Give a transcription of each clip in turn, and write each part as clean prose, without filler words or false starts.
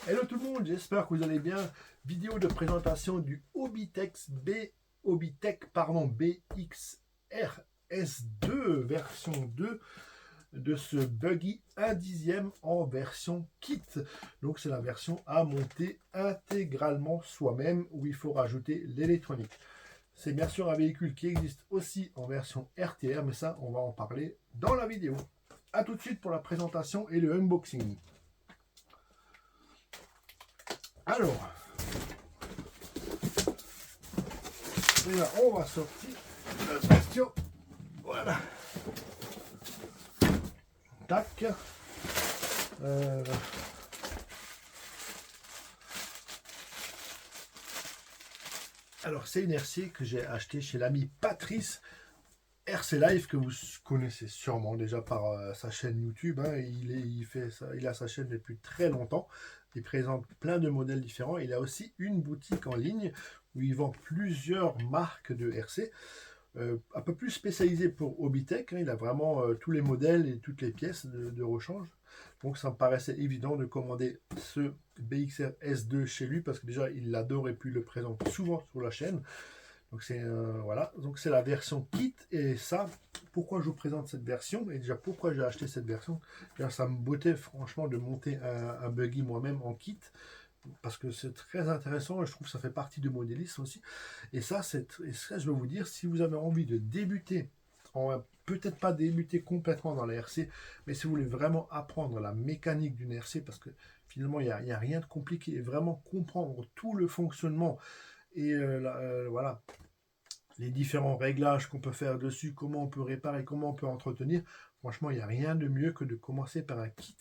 Hello tout le monde, j'espère que vous allez bien. Vidéo de présentation du Hobitech BXR-S2 version 2 de ce buggy 1/10 en version kit. Donc c'est la version à monter intégralement soi-même où il faut rajouter l'électronique. C'est bien sûr un véhicule qui existe aussi en version RTR, mais ça on va en parler dans la vidéo. A tout de suite pour la présentation et le unboxing. Alors, déjà, on va sortir la question. Voilà. Tac. Alors, c'est une RC que j'ai acheté chez l'ami Patrice. RC Live, que vous connaissez sûrement déjà par sa chaîne YouTube. Hein. Il a sa chaîne depuis très longtemps. Il présente plein de modèles différents. Il a aussi une boutique en ligne où il vend plusieurs marques de RC. Un peu plus spécialisé pour Hobitech. Hein. Il a vraiment tous les modèles et toutes les pièces de rechange. Donc ça me paraissait évident de commander ce BXR S2 chez lui parce que déjà il l'adore et puis il le présente souvent sur la chaîne. Donc c'est voilà, donc c'est la version kit. Et ça, pourquoi je vous présente cette version et déjà pourquoi j'ai acheté cette version. Déjà, ça me bottait franchement de monter un buggy moi-même en kit parce que c'est très intéressant et je trouve que ça fait partie du modélisme aussi. Et ça, je vais vous dire, si vous avez envie de débuter, peut-être pas débuter complètement dans la RC, mais si vous voulez vraiment apprendre la mécanique d'une RC, parce que finalement, il n'y a rien de compliqué, et vraiment comprendre tout le fonctionnement et voilà, les différents réglages qu'on peut faire dessus, comment on peut réparer, comment on peut entretenir, franchement, il n'y a rien de mieux que de commencer par un kit.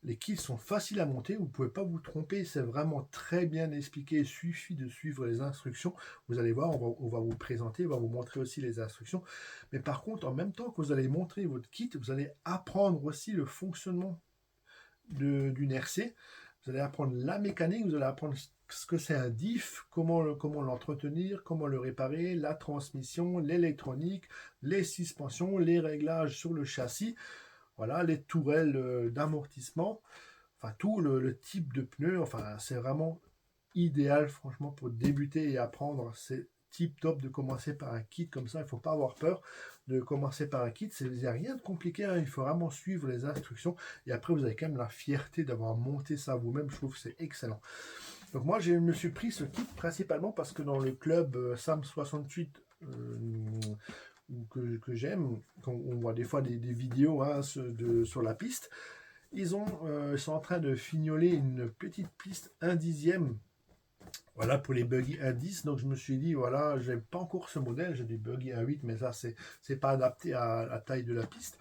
Les kits sont faciles à monter, vous ne pouvez pas vous tromper, c'est vraiment très bien expliqué, il suffit de suivre les instructions. Vous allez voir, on va vous présenter, on va vous montrer aussi les instructions. Mais par contre, en même temps que vous allez montrer votre kit, vous allez apprendre aussi le fonctionnement d'une RC. Vous allez apprendre la mécanique, vous allez apprendre ce que c'est un diff, comment l'entretenir, comment le réparer, la transmission, l'électronique, les suspensions, les réglages sur le châssis. Voilà, les tourelles d'amortissement, enfin tout le type de pneus, enfin c'est vraiment idéal franchement pour débuter et apprendre. C'est tip top de commencer par un kit comme ça, il ne faut pas avoir peur de commencer par un kit, il n'y a rien de compliqué, hein. Il faut vraiment suivre les instructions et après vous avez quand même la fierté d'avoir monté ça vous-même, je trouve que c'est excellent. Donc moi je me suis pris ce kit principalement parce que dans le club SAM68 que j'aime, on voit des fois des vidéos hein, sur la piste, ils sont en train de fignoler une petite piste 1/10, voilà, pour les buggy 1/10. Donc je me suis dit, voilà, j'ai pas encore ce modèle, j'ai des buggy 1/8, mais ça c'est pas adapté à la taille de la piste.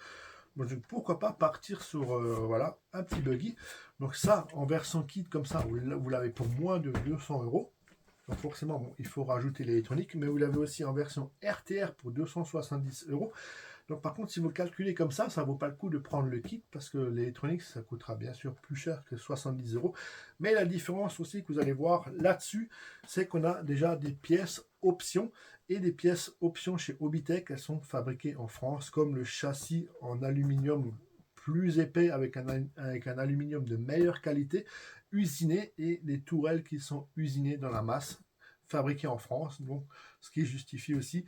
Donc pourquoi pas partir sur voilà, un petit buggy. Donc ça, en version kit comme ça, vous l'avez pour moins de 200 €. Donc forcément, bon, il faut rajouter l'électronique, mais vous l'avez aussi en version RTR pour 270 €. Donc par contre, si vous calculez comme ça ne vaut pas le coup de prendre le kit parce que l'électronique, ça coûtera bien sûr plus cher que 70 €. Mais la différence aussi que vous allez voir là-dessus, c'est qu'on a déjà des pièces options. Et des pièces options chez Hobitech, elles sont fabriquées en France, comme le châssis en aluminium plus épais avec un aluminium de meilleure qualité, usiné, et les tourelles qui sont usinées dans la masse, fabriquées en France. Donc, ce qui justifie aussi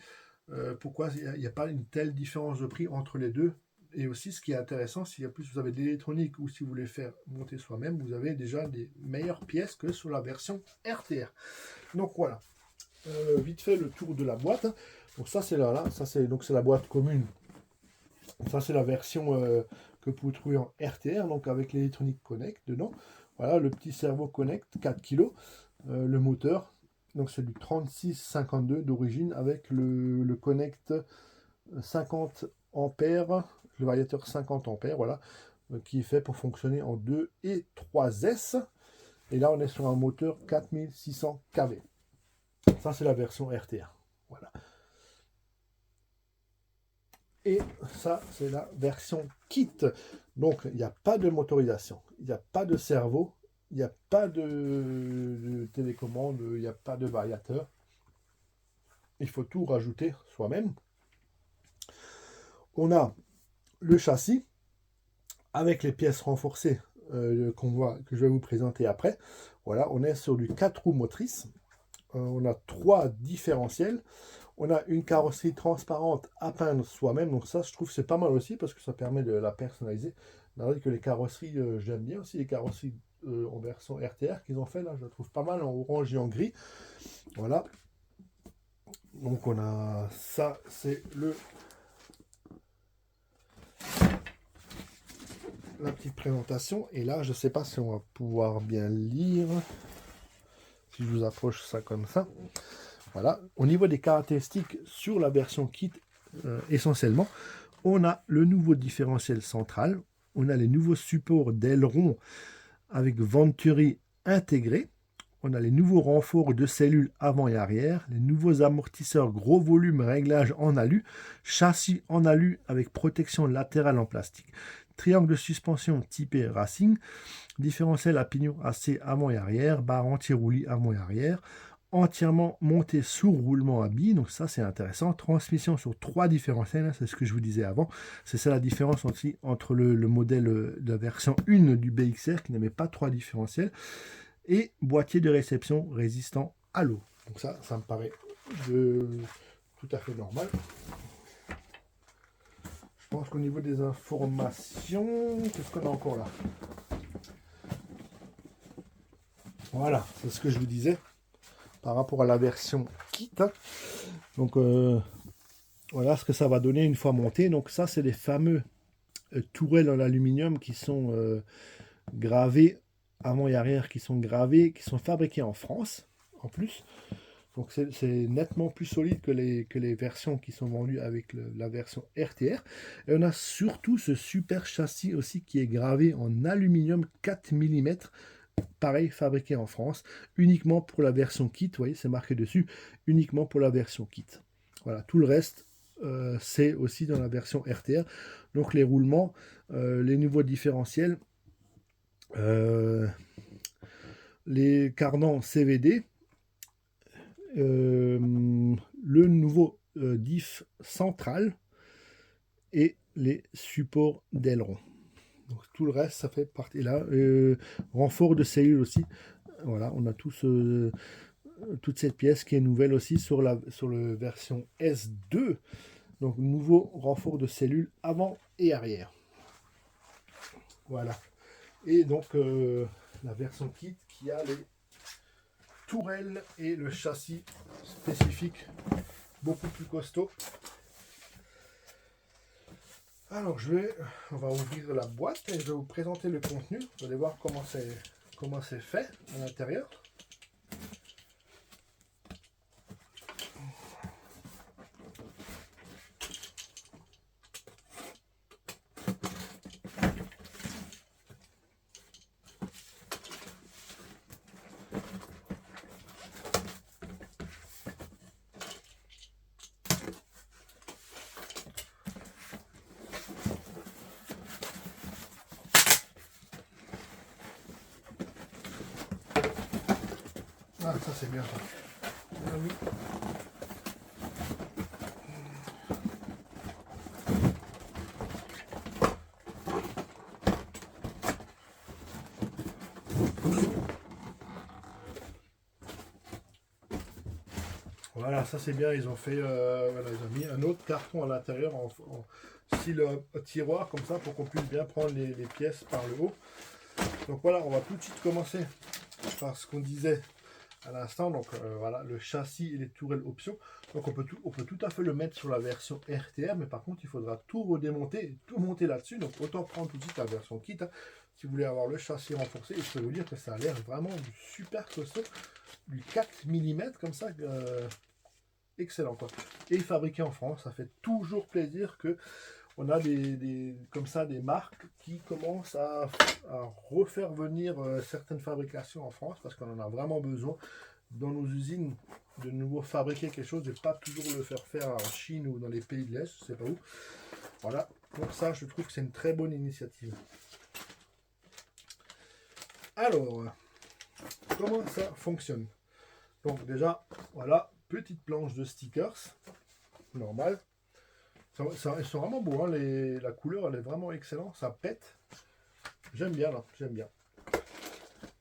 pourquoi il n'y a pas une telle différence de prix entre les deux. Et aussi, ce qui est intéressant, si en plus vous avez de l'électronique ou si vous voulez faire monter soi-même, vous avez déjà des meilleures pièces que sur la version RTR. Donc voilà, vite fait le tour de la boîte. Donc ça c'est là, ça c'est la boîte commune. Ça c'est la version que vous pouvez trouver en RTR, donc avec l'électronique Connect dedans. Voilà, le petit cerveau Connect 4 kg, le moteur. Donc c'est du 3652 d'origine avec le Connect 50 ampères, le variateur 50 ampères, voilà, qui est fait pour fonctionner en 2 et 3S. Et là, on est sur un moteur 4600 kV. Ça, c'est la version RTR. Voilà. Et ça, c'est la version kit. Donc, il n'y a pas de motorisation, il n'y a pas de cerveau, il n'y a pas de télécommande, il n'y a pas de variateur. Il faut tout rajouter soi-même. On a le châssis avec les pièces renforcées que je vais vous présenter après. Voilà, on est sur du 4 roues motrices. On a 3 différentiels. On a une carrosserie transparente à peindre soi-même. Donc ça, je trouve c'est pas mal aussi parce que ça permet de la personnaliser. On a que les carrosseries, j'aime bien aussi les carrosseries en version RTR qu'ils ont fait là. Je la trouve pas mal en orange et en gris. Voilà. Donc on a ça, c'est la petite présentation. Et là, je sais pas si on va pouvoir bien lire. Si je vous approche ça comme ça. Voilà. Au niveau des caractéristiques sur la version kit, essentiellement, on a le nouveau différentiel central. On a les nouveaux supports d'aileron avec venturi intégrés. On a les nouveaux renforts de cellules avant et arrière, les nouveaux amortisseurs gros volume réglage en alu, châssis en alu avec protection latérale en plastique, triangle de suspension typé Racing, différentiel à pignon AC avant et arrière, barre anti-roulis avant et arrière, entièrement monté sous roulement à billes, donc ça c'est intéressant, transmission sur 3 différentiels, c'est ce que je vous disais avant, c'est ça la différence aussi entre le modèle de la version 1 du BXR qui n'avait pas 3 différentiels, et boîtier de réception résistant à l'eau. Donc ça me paraît tout à fait normal. Je pense qu'au niveau des informations, qu'est-ce qu'on a encore là? Voilà, c'est ce que je vous disais par rapport à la version kit. Donc voilà ce que ça va donner une fois monté. Donc ça, c'est les fameux tourelles en aluminium qui sont gravées avant et arrière, qui sont fabriquées en France en plus. Donc c'est nettement plus solide que les versions qui sont vendues avec la version RTR. Et on a surtout ce super châssis aussi qui est gravé en aluminium 4 mm, pareil, fabriqué en France, uniquement pour la version kit. Vous voyez, c'est marqué dessus, uniquement pour la version kit. Voilà, tout le reste, c'est aussi dans la version RTR. Donc les roulements, les nouveaux différentiels, les cardans CVD, le nouveau diff central et les supports d'aileron. Donc tout le reste, ça fait partie là. Renfort de cellules aussi. Voilà, on a toute cette pièce qui est nouvelle aussi sur la version S2. Donc nouveau renfort de cellules avant et arrière. Voilà. Et donc la version kit qui a les tourelles et le châssis spécifique beaucoup plus costaud. Alors on va ouvrir la boîte et je vais vous présenter le contenu. Vous allez voir comment c'est fait à l'intérieur. Ah, ça c'est bien ça. Voilà, ça c'est bien, ils ont fait, voilà, ils ont mis un autre carton à l'intérieur en style tiroir comme ça pour qu'on puisse bien prendre les pièces par le haut. Donc voilà, on va tout de suite commencer par ce qu'on disait à l'instant. Donc voilà, le châssis et les tourelles options. Donc on peut tout à fait le mettre sur la version RTR, mais par contre il faudra tout redémonter et tout monter là-dessus. Donc autant prendre tout de suite la version kit hein, si vous voulez avoir le châssis renforcé. Et je peux vous dire que ça a l'air vraiment du super costaud, du 4 mm comme ça. Excellent quoi. Et fabriqué en France, ça fait toujours plaisir que on a comme ça des marques qui commencent à refaire venir certaines fabrications en France parce qu'on en a vraiment besoin dans nos usines de nouveau fabriquer quelque chose et pas toujours le faire en Chine ou dans les pays de l'Est, je sais pas où. Voilà, pour ça je trouve que c'est une très bonne initiative. Alors, comment ça fonctionne? Donc déjà, voilà, petite planche de stickers, normal. Ils sont vraiment beaux, hein, la couleur elle est vraiment excellente, ça pète. J'aime bien là, j'aime bien.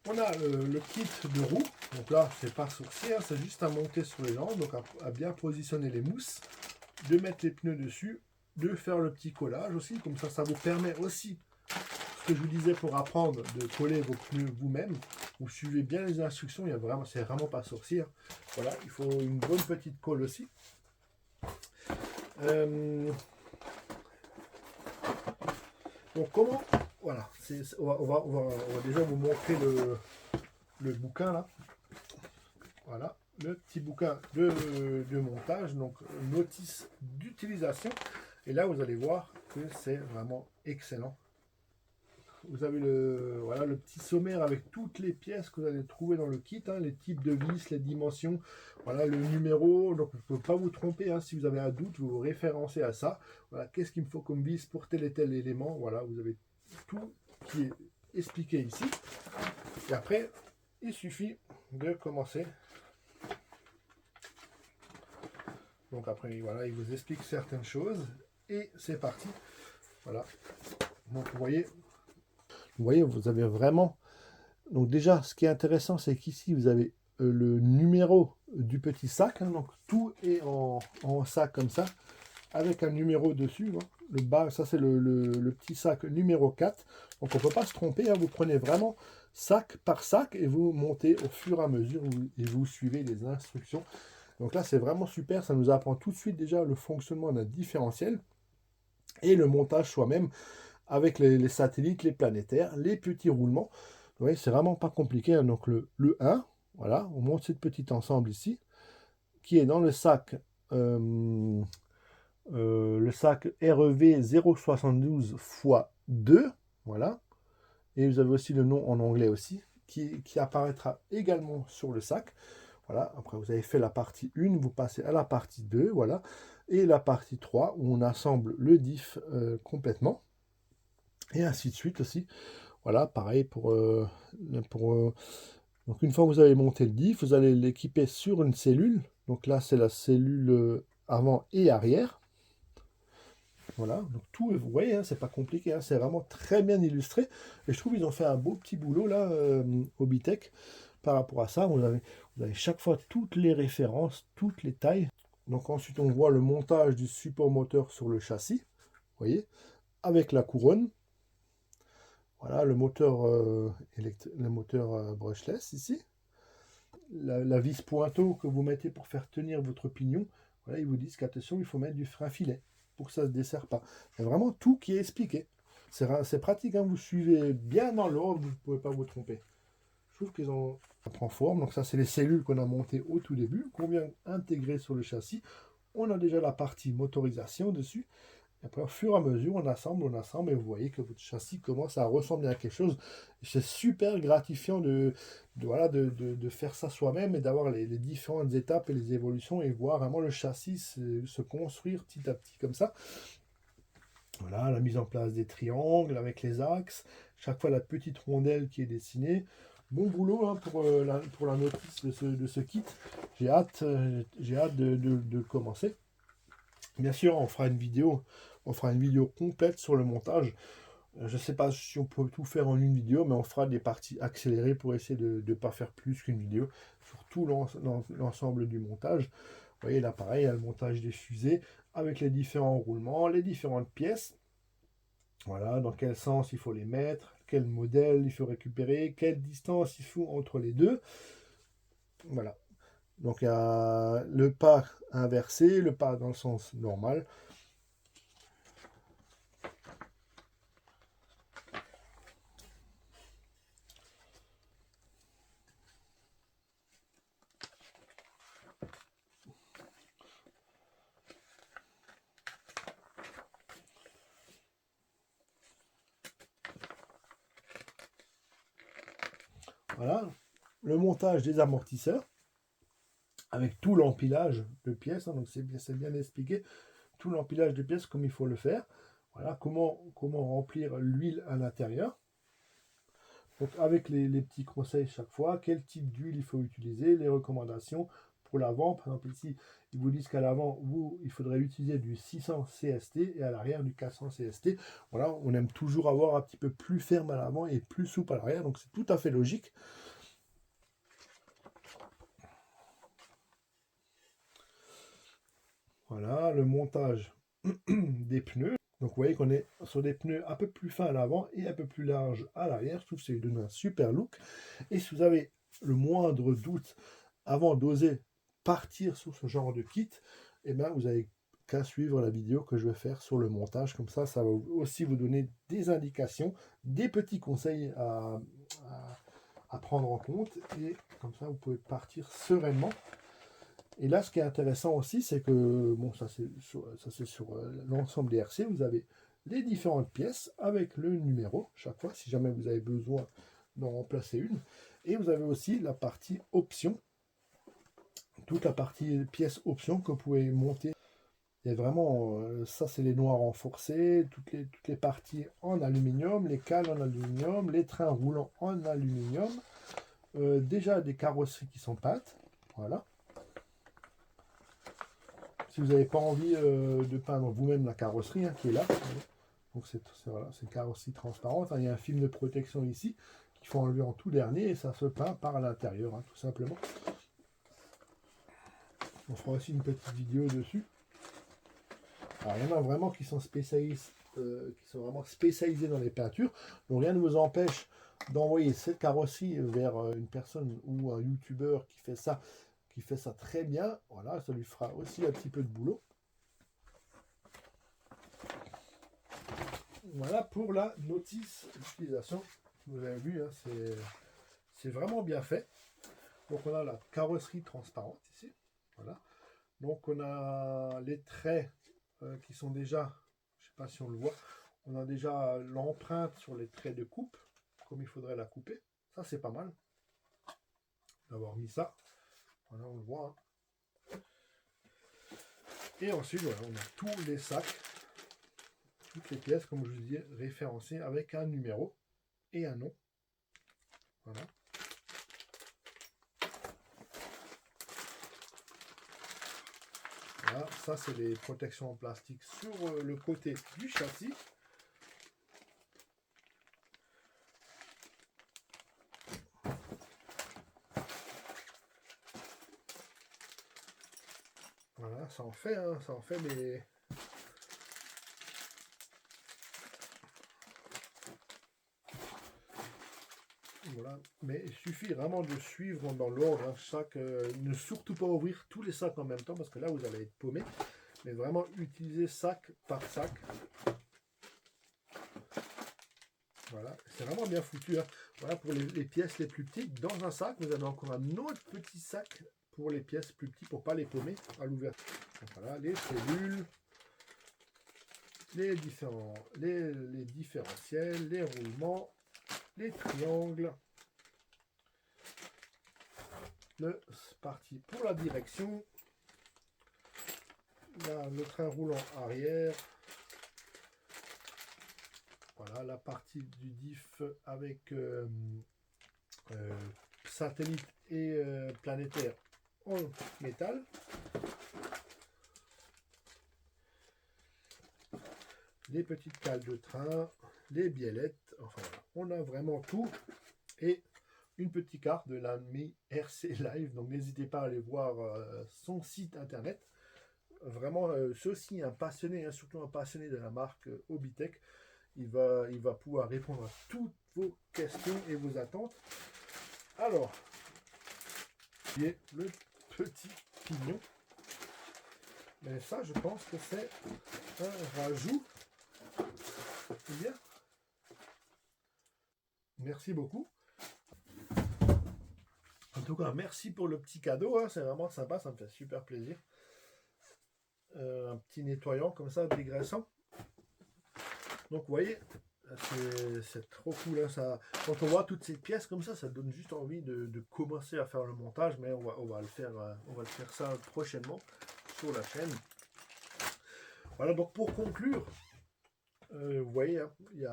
On a le kit de roue. Donc là, c'est pas sorcier, hein, c'est juste à monter sur les jambes, donc à bien positionner les mousses, de mettre les pneus dessus, de faire le petit collage aussi, comme ça vous permet aussi, ce que je vous disais pour apprendre, de coller vos pneus vous-même. Vous suivez bien les instructions, c'est vraiment pas sorcier. Hein. Voilà, il faut une bonne petite colle aussi. Donc comment, voilà, on va déjà vous montrer le bouquin là. Voilà, le petit bouquin de montage, donc notice d'utilisation. Et là, vous allez voir que c'est vraiment excellent. Vous avez voilà, le petit sommaire avec toutes les pièces que vous allez trouver dans le kit, hein, les types de vis, les dimensions, voilà, le numéro. Donc, vous ne pouvez pas vous tromper. Hein, si vous avez un doute, vous vous référencez à ça. Voilà, qu'est-ce qu'il me faut comme vis pour tel et tel élément. Voilà, vous avez tout qui est expliqué ici. Et après, il suffit de commencer. Donc après, voilà, il vous explique certaines choses. Et c'est parti. Voilà. Donc vous voyez, vous avez vraiment... Donc déjà, ce qui est intéressant, c'est qu'ici, vous avez le numéro du petit sac. Hein, donc tout est en sac comme ça, avec un numéro dessus. Hein. Le bas, ça c'est le petit sac numéro 4. Donc on ne peut pas se tromper. Hein, vous prenez vraiment sac par sac et vous montez au fur et à mesure et vous suivez les instructions. Donc là, c'est vraiment super. Ça nous apprend tout de suite déjà le fonctionnement d'un différentiel et le montage soi-même avec les satellites, les planétaires, les petits roulements. Vous voyez, c'est vraiment pas compliqué. Hein. Donc le 1, voilà, on monte cette petite ensemble ici, qui est dans le sac REV 072 x 2, voilà. Et vous avez aussi le nom en anglais aussi, qui apparaîtra également sur le sac. Voilà, après vous avez fait la partie 1, vous passez à la partie 2, voilà. Et la partie 3, où on assemble le diff complètement. Et ainsi de suite aussi. Voilà, pareil donc une fois que vous avez monté le diff, vous allez l'équiper sur une cellule. Donc là, c'est la cellule avant et arrière. Voilà, donc tout, vous voyez, hein, c'est pas compliqué, hein, c'est vraiment très bien illustré. Et je trouve qu'ils ont fait un beau petit boulot là, Hobbytech, par rapport à ça. Vous avez chaque fois toutes les références, toutes les tailles. Donc ensuite, on voit le montage du support moteur sur le châssis, vous voyez, avec la couronne. Voilà, le moteur brushless ici. La vis pointeau que vous mettez pour faire tenir votre pignon. Voilà, ils vous disent qu'attention, il faut mettre du frein filet pour que ça ne se desserre pas. C'est vraiment tout qui est expliqué. C'est pratique, hein, vous suivez bien dans l'ordre, vous ne pouvez pas vous tromper. Je trouve qu'ils ont... Ça prend forme, donc ça c'est les cellules qu'on a montées au tout début, qu'on vient intégrer sur le châssis. On a déjà la partie motorisation dessus. Et après, au fur et à mesure, on assemble, et vous voyez que votre châssis commence à ressembler à quelque chose. C'est super gratifiant de faire ça soi-même et d'avoir les différentes étapes et les évolutions et voir vraiment le châssis se construire petit à petit comme ça. Voilà, la mise en place des triangles avec les axes, chaque fois la petite rondelle qui est dessinée. Bon boulot hein, pour la notice de ce kit. J'ai hâte de commencer. Bien sûr, on fera une vidéo complète sur le montage. Je ne sais pas si on peut tout faire en une vidéo, mais on fera des parties accélérées pour essayer de ne pas faire plus qu'une vidéo sur tout l'ensemble du montage. Vous voyez là, pareil, il y a le montage des fusées avec les différents roulements, les différentes pièces. Voilà, dans quel sens il faut les mettre, quel modèle il faut récupérer, quelle distance il faut entre les deux. Voilà. Donc il y a le pas inversé, le pas dans le sens normal. Voilà, le montage des amortisseurs avec tout l'empilage de pièces, hein, donc c'est bien expliqué, tout l'empilage de pièces comme il faut le faire. Voilà, comment remplir l'huile à l'intérieur. Donc avec les petits conseils chaque fois, quel type d'huile il faut utiliser, les recommandations pour l'avant. Par exemple ici, ils vous disent qu'à l'avant, il faudrait utiliser du 600 CST et à l'arrière du 400 CST. Voilà, on aime toujours avoir un petit peu plus ferme à l'avant et plus souple à l'arrière, donc c'est tout à fait logique. Voilà, le montage des pneus. Donc vous voyez qu'on est sur des pneus un peu plus fins à l'avant et un peu plus larges à l'arrière. Je trouve que ça lui donne un super look. Et si vous avez le moindre doute avant d'oser partir sur ce genre de kit, eh bien vous avez qu'à suivre la vidéo que je vais faire sur le montage. Comme ça va aussi vous donner des indications, des petits conseils à prendre en compte. Et comme ça, vous pouvez partir sereinement. Et là, ce qui est intéressant aussi, c'est que, bon, ça c'est sur l'ensemble des RC, vous avez les différentes pièces avec le numéro, chaque fois, si jamais vous avez besoin d'en remplacer une. Et vous avez aussi la partie option, toute la partie pièces option que vous pouvez monter. Il y a vraiment, ça c'est les noirs renforcés, toutes les parties en aluminium, les cales en aluminium, les trains roulants en aluminium, déjà des carrosseries qui sont peintes, voilà. Si vous n'avez pas envie de peindre vous-même la carrosserie qui est là, donc c'est voilà, une carrosserie transparente. Il y a un film de protection ici qu'il faut enlever en tout dernier et ça se peint par l'intérieur, tout simplement. On fera aussi une petite vidéo dessus. Alors, il y en a vraiment qui sont vraiment spécialisés dans les peintures. Donc rien ne vous empêche d'envoyer cette carrosserie vers une personne ou un youtubeur qui fait ça très bien. Voilà, ça lui fera aussi un petit peu de boulot. Voilà pour la notice d'utilisation. Vous avez vu, c'est vraiment bien fait. Donc on a la carrosserie transparente ici. Voilà. Donc on a les traits qui sont déjà, je ne sais pas si on le voit, on a déjà l'empreinte sur les traits de coupe, comme il faudrait la couper. Ça c'est pas mal d'avoir mis ça. Voilà, on le voit. Et ensuite, voilà, on a tous les sacs, toutes les pièces, comme je vous dis, référencées avec un numéro et un nom. Voilà. Voilà, ça c'est les protections en plastique sur le côté du châssis. Voilà, ça en fait des... Voilà, mais il suffit vraiment de suivre dans l'ordre, ne surtout pas ouvrir tous les sacs en même temps parce que là vous allez être paumé, mais vraiment utiliser sac par sac. Voilà, c'est vraiment bien foutu. Voilà pour les pièces les plus petites. Dans un sac, vous avez encore un autre petit sac pour les pièces plus petites pour pas les paumer à l'ouverture. Voilà, les cellules, les différentiels, les roulements, les triangles. Le parti pour la direction. Là, le train roulant arrière. Voilà la partie du diff avec satellite et planétaire en métal. Les petites cales de train, les biellettes, enfin voilà, on a vraiment tout. Et une petite carte de l'ami RC Live, donc n'hésitez pas à aller voir son site internet. Vraiment, ceci un passionné, surtout un passionné de la marque Hobbytech, il va pouvoir répondre à toutes vos questions et vos attentes. Alors, il y a le petit pignon. Mais ça, je pense que c'est un rajout. C'est bien. Merci beaucoup. En tout cas, merci pour le petit cadeau. C'est vraiment sympa, ça me fait super plaisir. Un petit nettoyant comme ça, dégraissant. Donc, vous voyez, c'est trop cool. Ça, quand on voit toutes ces pièces comme ça donne juste envie de commencer à faire le montage. Mais on va le faire ça prochainement sur la chaîne. Voilà, donc pour conclure, vous voyez, il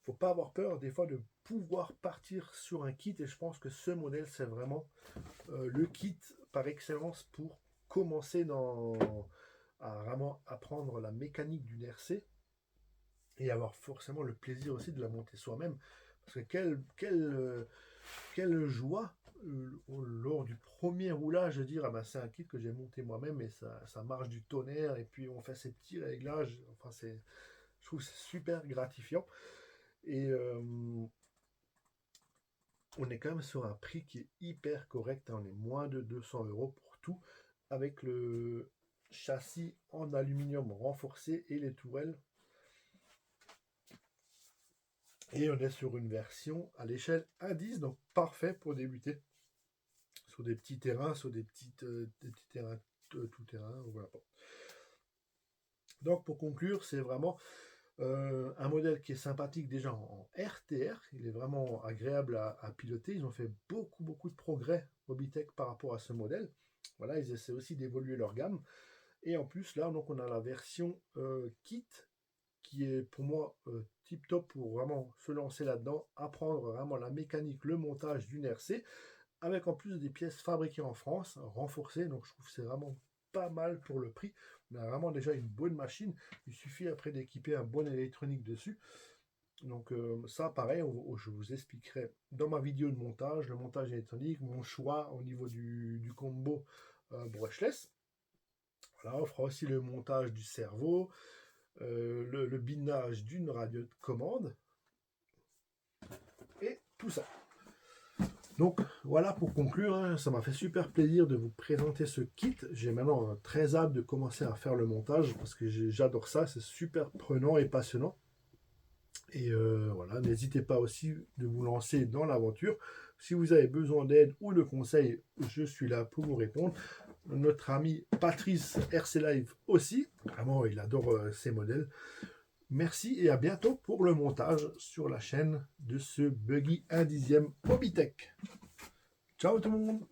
faut pas avoir peur des fois de pouvoir partir sur un kit, et je pense que ce modèle c'est vraiment le kit par excellence pour commencer à vraiment apprendre la mécanique d'une RC et avoir forcément le plaisir aussi de la monter soi-même. Parce que quelle joie lors du premier roulage de dire ah ben c'est un kit que j'ai monté moi-même et ça marche du tonnerre et puis on fait ces petits réglages. Enfin je trouve que c'est super gratifiant. Et on est quand même sur un prix qui est hyper correct, hein. On est moins de 200 € pour tout, avec le châssis en aluminium renforcé et les tourelles. Et on est sur une version à l'échelle 1/10, donc parfait pour débuter sur des petits terrains, sur des petits terrains tout terrain. Voilà. Donc pour conclure, c'est vraiment un modèle qui est sympathique déjà en RTR, il est vraiment agréable à piloter. Ils ont fait beaucoup de progrès Mobitech par rapport à ce modèle. Voilà, ils essaient aussi d'évoluer leur gamme. Et en plus, là, donc, on a la version kit qui est pour moi tip top pour vraiment se lancer là-dedans, apprendre vraiment la mécanique, le montage d'une RC, avec en plus des pièces fabriquées en France, renforcées. Donc je trouve que c'est vraiment pas mal pour le prix. On a vraiment déjà une bonne machine. Il suffit après d'équiper un bon électronique dessus. Donc ça, pareil, je vous expliquerai dans ma vidéo de montage, le montage électronique, mon choix au niveau du combo brushless. Voilà, on fera aussi le montage du cerveau, le binage d'une radio de commande, et tout ça. Donc voilà pour conclure, hein, ça m'a fait super plaisir de vous présenter ce kit. J'ai maintenant très hâte de commencer à faire le montage parce que j'adore ça, c'est super prenant et passionnant. Et voilà, n'hésitez pas aussi de vous lancer dans l'aventure. Si vous avez besoin d'aide ou de conseils, je suis là pour vous répondre. Notre ami Patrice RC Live aussi, vraiment il adore ces modèles. Merci et à bientôt pour le montage sur la chaîne de ce Buggy 1/10 Mobitech. Ciao tout le monde!